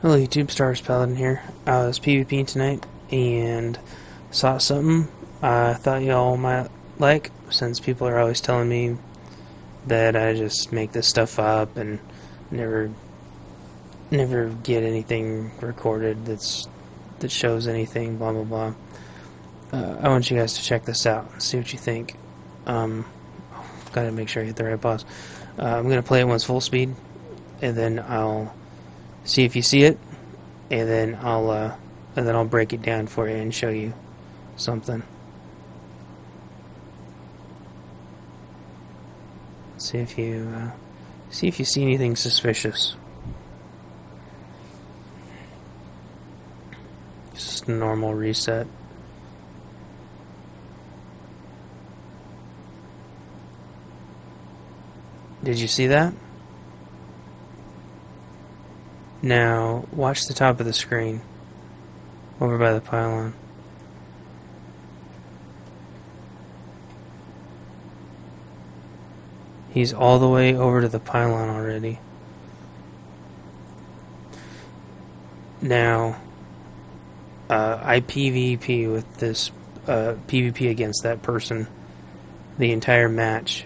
Hello YouTube, swtorPaladin here. I was PvPing tonight and saw something I thought y'all might like, since people are always telling me that I just make this stuff up and never get anything recorded that shows anything, blah blah blah. I want you guys to check this out and see what you think. Gotta make sure I hit the right pause. I'm gonna play it once full speed, and then I'll see if you see it, and then I'll break it down for you and show you something. See if you see anything suspicious. Just a normal reset. Did you see that? Now, watch the top of the screen, over by the pylon. He's all the way over to the pylon already. Now, I PvP with this, PvP against that person the entire match,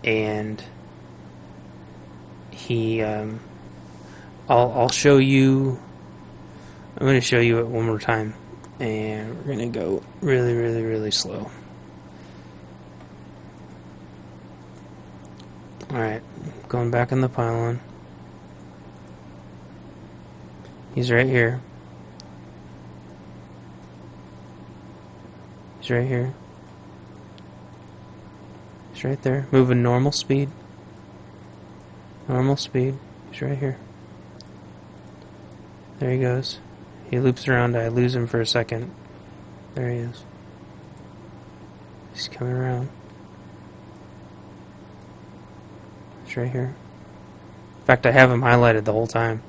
and he, I'll show you. I'm going to show you it one more time, and we're going to go really, really, really slow. Alright, going back in the pylon. He's right here. He's right here. He's right there. Moving normal speed. Normal speed. He's right here. There he goes. He loops around. I lose him for a second. There he is. He's coming around. He's right here. In fact, I have him highlighted the whole time,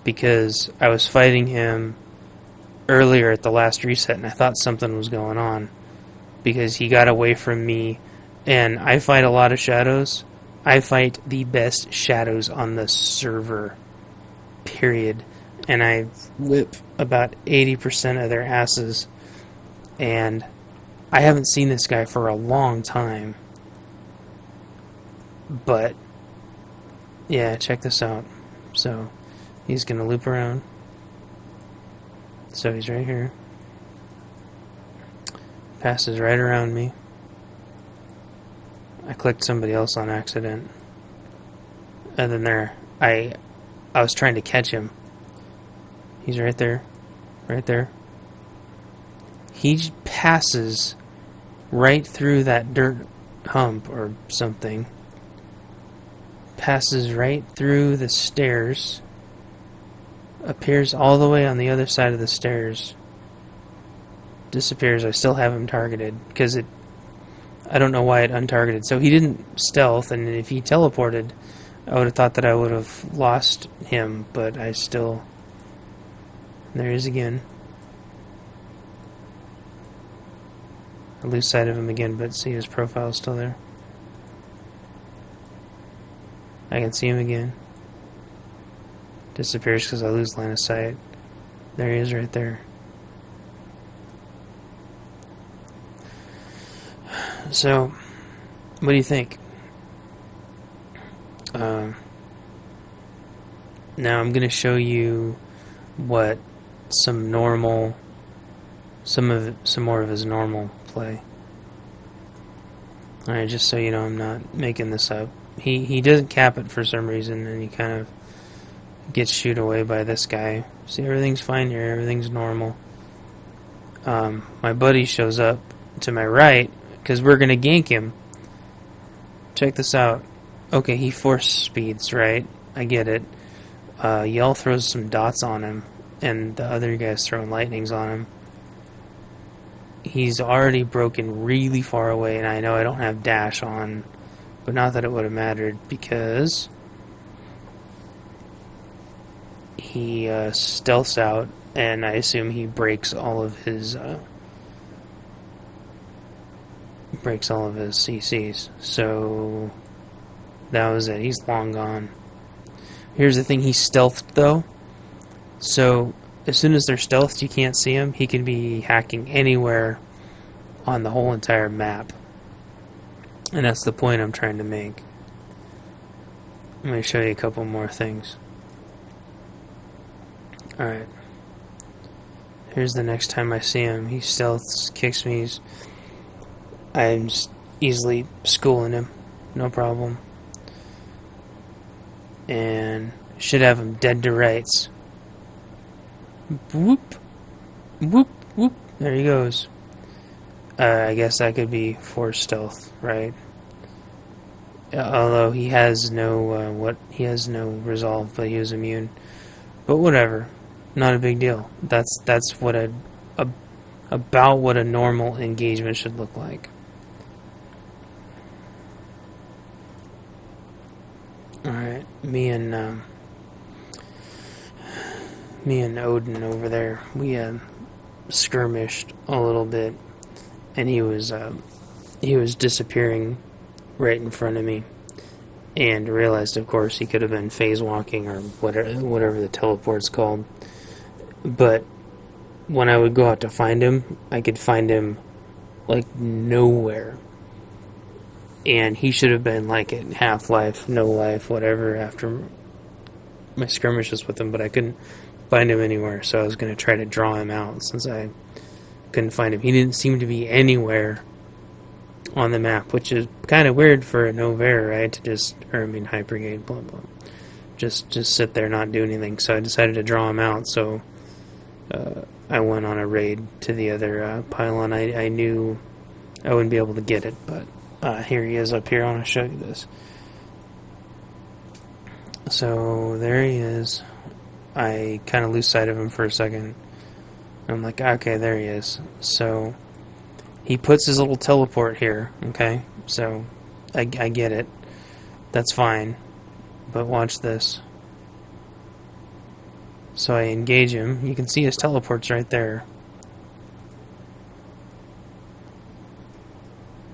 because I was fighting him earlier at the last reset, and I thought something was going on, because he got away from me, and I fight a lot of shadows. I fight the best shadows on the server, period, and I whip about 80% of their asses, and I haven't seen this guy for a long time. But yeah, check this out. So he's gonna loop around. So he's right here. Passes right around me. I clicked somebody else on accident. And then there, I was trying to catch him. He's right there. Right there. He passes right through that dirt hump or something. Passes right through the stairs, appears all the way on the other side of the stairs, disappears. I still have him targeted, because I don't know why it untargeted. So he didn't stealth, and if he teleported, I would have thought that I would have lost him, but I still... There he is again. I lose sight of him again, but see, his profile is still there. I can see him again. Disappears because I lose line of sight. There he is right there. So, what do you think? Now I'm going to show you what some more of his normal play. Alright, just so you know, I'm not making this up. He doesn't cap it for some reason, and he kind of gets shooed away by this guy. See, everything's fine here, everything's normal. My buddy shows up to my right, because we're going to gank him. Check this out. Okay, he force speeds, right? I get it. Yell throws some dots on him, and the other guy's throwing lightnings on him. He's already broken really far away, and I know I don't have dash on, but not that it would have mattered, because he stealths out, and I assume he breaks all of his CCs. So that was it. He's long gone. Here's the thing, he's stealthed though. So as soon as they're stealthed, you can't see him. He can be hacking anywhere on the whole entire map. And that's the point I'm trying to make. Let me show you a couple more things. Alright. Here's the next time I see him. He stealths, kicks me. I'm just easily schooling him. No problem. And should have him dead to rights. Whoop. Whoop. Whoop. There he goes. I guess that could be forced stealth, right? Although he has no he has no resolve, but he is immune. But whatever, not a big deal. That's what about what a normal engagement should look like. All right, me and Odin over there, we skirmished a little bit, and he was disappearing right in front of me, and realized, of course, he could have been phase walking or whatever the teleport's called. But when I would go out to find him, I could find him like nowhere, and he should have been like at half-life, no life, whatever, after my skirmishes with him, but I couldn't find him anywhere, so I was going to try to draw him out since I couldn't find him. He didn't seem to be anywhere on the map, which is kind of weird for a Novair, right? To just, High Brigade, blah blah, just sit there, not do anything. So I decided to draw him out. So I went on a raid to the other pylon. I knew I wouldn't be able to get it, but here he is up here. I want to show you this. So there he is. I kind of lose sight of him for a second. I'm like, okay, there he is. So he puts his little teleport here, okay? So I get it. That's fine. But watch this. So I engage him. You can see his teleports right there.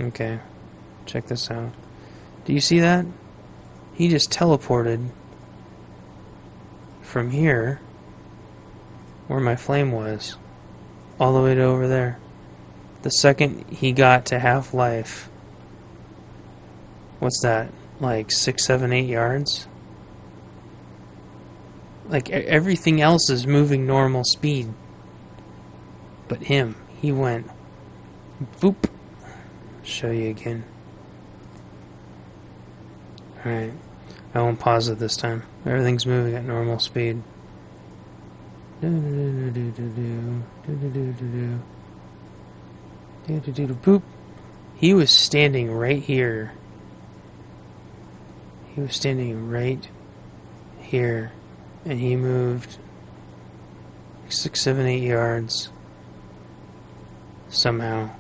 Okay. Check this out. Do you see that? He just teleported from here, where my flame was, all the way to over there. The second he got to half-life, what's that, like 6, 7, 8 yards? Like, everything else is moving normal speed. But him, he went, boop. Show you again. Alright, I won't pause it this time. Everything's moving at normal speed. Boop. He was standing right here. He was standing right here. And he moved 6, 7, 8 yards. Somehow.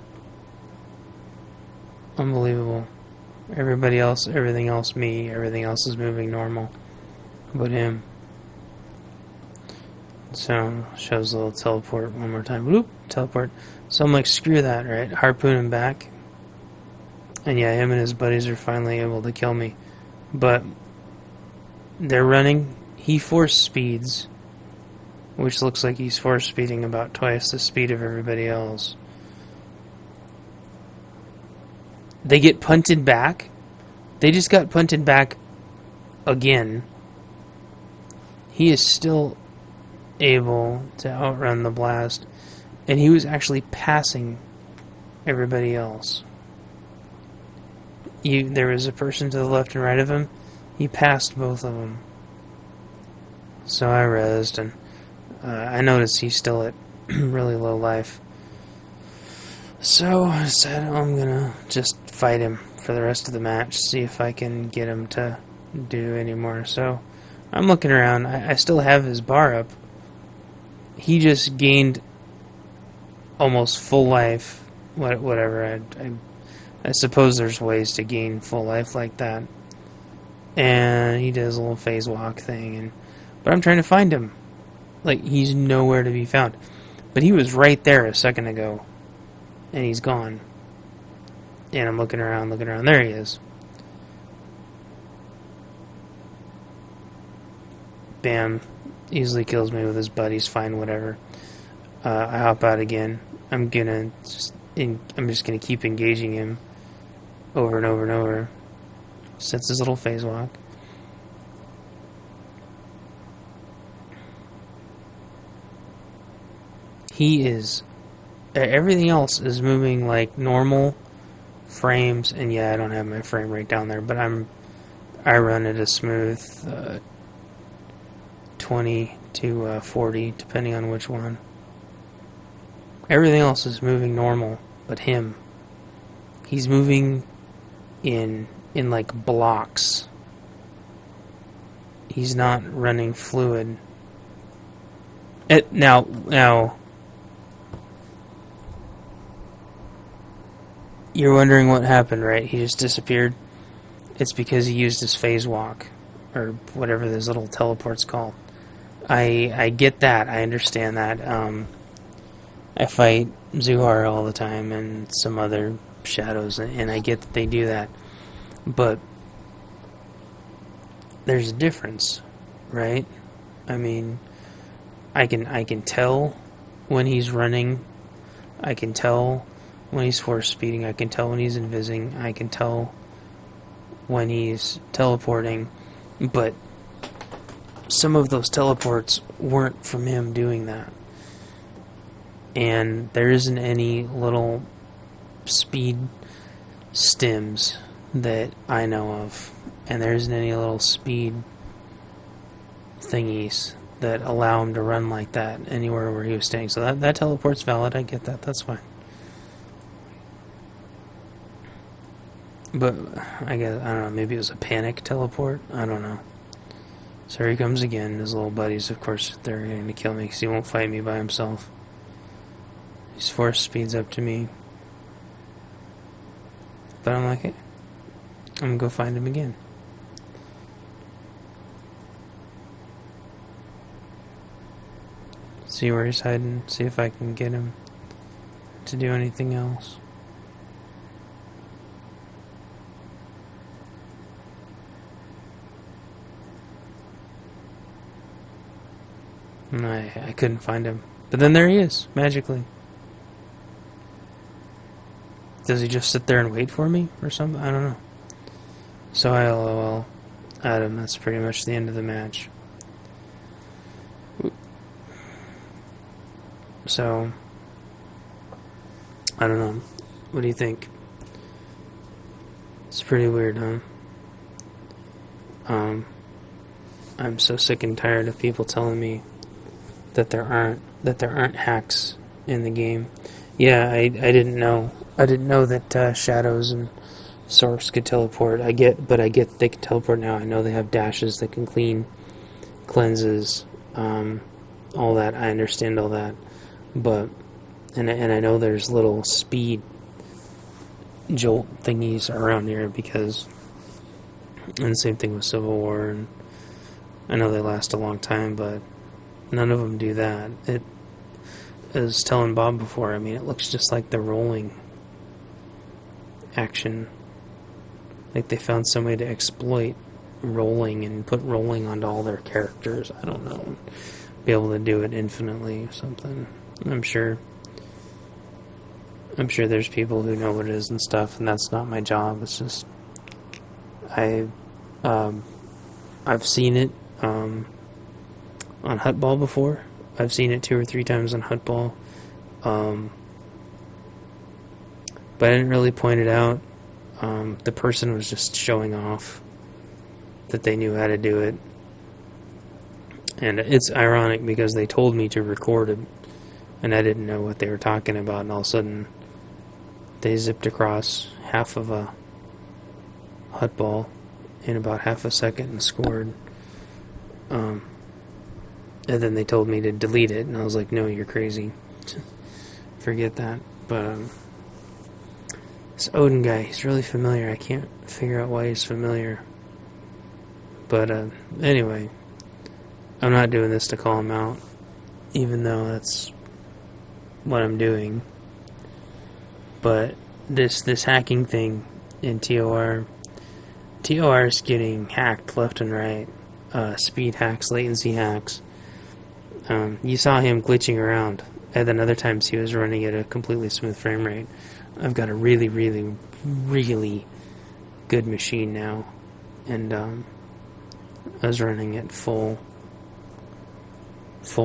Unbelievable. Everybody else, everything else, me, everything else is moving normal. But him. So, shows a little teleport one more time. Whoop, teleport. So I'm like, screw that, right? Harpoon him back. And yeah, him and his buddies are finally able to kill me. But they're running. He force speeds, which looks like he's force speeding about twice the speed of everybody else. They get punted back. They just got punted back again. He is still able to outrun the blast, and he was actually passing everybody else. There was a person to the left and right of him. He passed both of them. So I rezzed, and I noticed he's still at really low life. So I said, I'm gonna just fight him for the rest of the match, see if I can get him to do any more. So I'm looking around. I still have his bar up. He just gained almost full life. Whatever. I suppose there's ways to gain full life like that. And he does a little phase walk thing, but I'm trying to find him. Like, he's nowhere to be found. But he was right there a second ago. And he's gone. And I'm looking around. There he is. bam, easily kills me with his buddies. Fine, whatever. I hop out again. I'm just gonna keep engaging him over and over and over. Sets his little phase walk. Everything else is moving like normal frames, and yeah, I don't have my frame rate down there, but I run at a smooth 20 to 40, depending on which one. Everything else is moving normal, but he's moving in like blocks. He's not running fluid. Now, you're wondering what happened, right? He just disappeared. It's because he used his phase walk, or whatever this little teleport's called. I get that. I understand that. I fight Zuhar all the time and some other shadows, and I get that they do that. But there's a difference, right? I mean, I can tell when he's running. I can tell when he's force speeding. I can tell when he's invising. I can tell when he's teleporting. But some of those teleports weren't from him doing that. And there isn't any little speed stims that I know of. And there isn't any little speed thingies that allow him to run like that anywhere where he was staying. So that teleport's valid. I get that. That's fine. But I don't know, maybe it was a panic teleport? I don't know. So here he comes again. His little buddies, of course, they're going to kill me because he won't fight me by himself. His force speeds up to me. But I'm like, hey, I'm going to go find him again. See where he's hiding. See if I can get him to do anything else. And I couldn't find him. But then there he is, magically. Does he just sit there and wait for me or something? I don't know. So I LOL at him. That's pretty much the end of the match. So, I don't know. What do you think? It's pretty weird, huh? I'm so sick and tired of people telling me that there aren't hacks in the game. Yeah, I didn't know. I didn't know that shadows and sorks could teleport. I get that they can teleport now. I know they have dashes that can cleanses, all that. I understand all that, but and I know there's little speed jolt thingies around here because, and the same thing with Civil War, and I know they last a long time, but none of them do that. It, as I was telling Bob before, I mean, it looks just like the rolling action. Like they found some way to exploit rolling and put rolling onto all their characters. I don't know. Be able to do it infinitely or something. I'm sure there's people who know what it is and stuff, and that's not my job. It's just I've seen it on Hutball before. I've seen it 2 or 3 times on Hutball, but I didn't really point it out. The person was just showing off that they knew how to do it, and it's ironic because they told me to record it, and I didn't know what they were talking about, and all of a sudden they zipped across half of a Hutball in about half a second and scored. And then they told me to delete it, and I was like, no, you're crazy. Forget that. But this Odin guy, he's really familiar. I can't figure out why he's familiar. But anyway, I'm not doing this to call him out, even though that's what I'm doing. But this hacking thing in TOR is getting hacked left and right. speed hacks, latency hacks. You saw him glitching around, and then other times he was running at a completely smooth frame rate. I've got a really, really, really good machine now, and I was running at full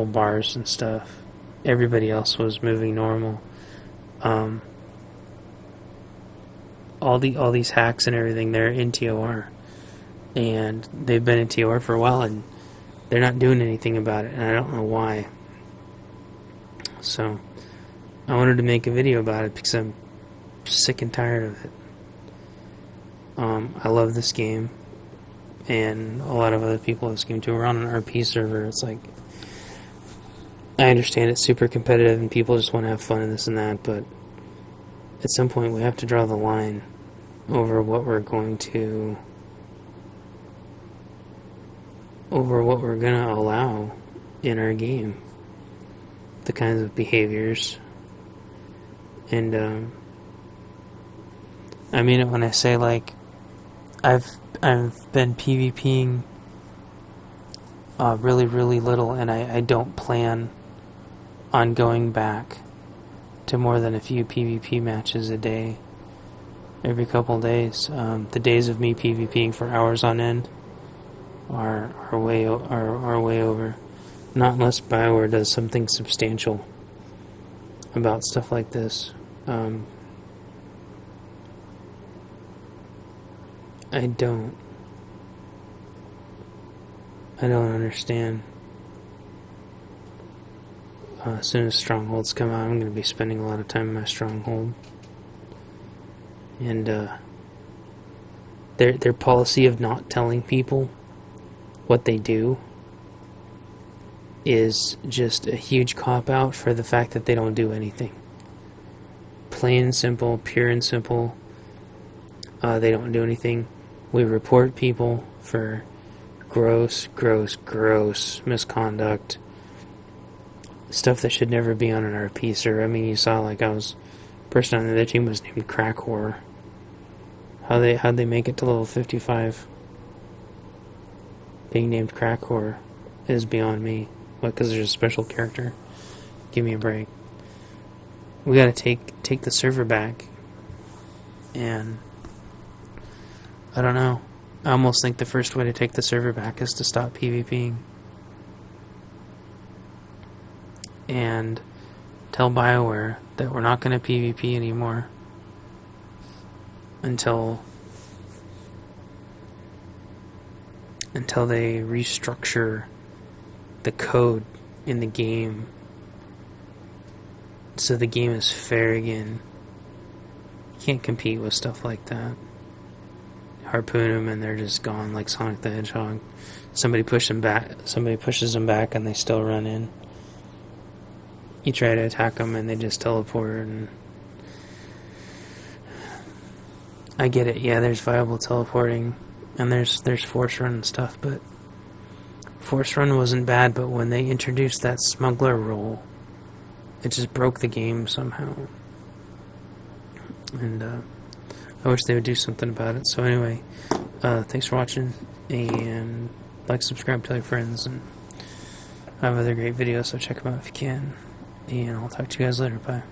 bars and stuff. Everybody else was moving normal. All these hacks and everything, they're in TOR, and they've been in TOR for a while, and they're not doing anything about it, and I don't know why. So I wanted to make a video about it because I'm sick and tired of it. I love this game, and a lot of other people love this game too. We're on an RP server. It's like, I understand it's super competitive and people just want to have fun and this and that, but at some point we have to draw the line over what we're going to allow in our game, the kinds of behaviors. And I mean it when I say, like, I've been PvPing really, really little, and I don't plan on going back to more than a few PvP matches a day, every couple of days. The days of me PvPing for hours on end are way over. Not unless BioWare does something substantial about stuff like this. I don't understand. As soon as Strongholds come out, I'm going to be spending a lot of time in my Stronghold. And their policy of not telling people what they do is just a huge cop-out for the fact that they don't do anything. Plain and simple, pure and simple. They don't do anything. We report people for gross misconduct. Stuff that should never be on an RP server. I mean, you saw, like, person on the other team was named Crack Whore. How'd they make it to level 55? Being named Crack Whore is beyond me. What, because there's a special character? Give me a break. We gotta take the server back. And I don't know. I almost think the first way to take the server back is to stop PvPing. And tell BioWare that we're not going to PvP anymore until they restructure the code in the game so the game is fair again. You can't compete with stuff like that. Harpoon them and they're just gone like Sonic the Hedgehog. Somebody pushes them back and they still run in. You try to attack them and they just teleport. And I get it, yeah, there's viable teleporting and there's force run and stuff, but force run wasn't bad, but when they introduced that smuggler role, it just broke the game somehow. And I wish they would do something about it. So anyway, thanks for watching, and like, subscribe, tell your friends, and I have other great videos, so check them out if you can. And I'll talk to you guys later. Bye.